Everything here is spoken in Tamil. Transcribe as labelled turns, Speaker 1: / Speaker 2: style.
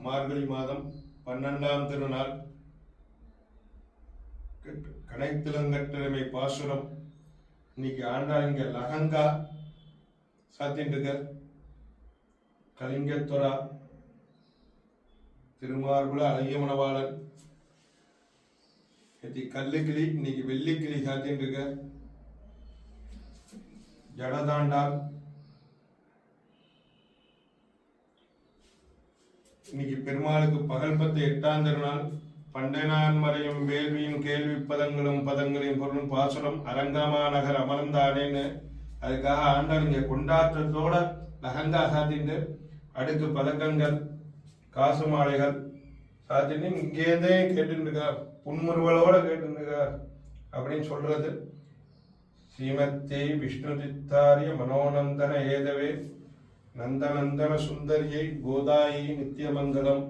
Speaker 1: மார்கழி மாதம் 12ஆம் திருநாள் கனைத்திலங்கட்டமை பாசுரம். இன்னைக்கு ஆண்டாள் இங்க லகங்கா சாத்தின்றிருக்க கலிங்கத்துறா திருமார்புல அழகிய மணவாளன் கல்லுக்கிளி இன்னைக்கு வெள்ளிக்கிளி சாத்தின்றிருக்க ஜடதாண்டால் இன்னைக்கு பெருமாளுக்கு பகல் 8ஆம் திருநாள். பண்டைநான் மறையும் வேள்வியும் கேள்வி பதங்களும் பதங்களையும் பொருளும் பாசுரம் அரங்கமா நகர் அமர்ந்தானேன்னு அதுக்காக ஆண்டாள் இங்க கொண்டாட்டத்தோட லகங்கா சாத்திட்டு அடுக்கு பதக்கங்கள் காசு மாலைகள் சாத்திட்டு இங்கேருந்தே கேட்டுருக்கா, புன்முறுவலோட கேட்டுருக்கா அப்படின்னு சொல்றது. ஸ்ரீமத்தே விஷ்ணு சித்தாரிய மனோநந்தன ஏதவே நந்தநந்தன சுந்தரியை கோதாயி நித்தியமங்கலம்.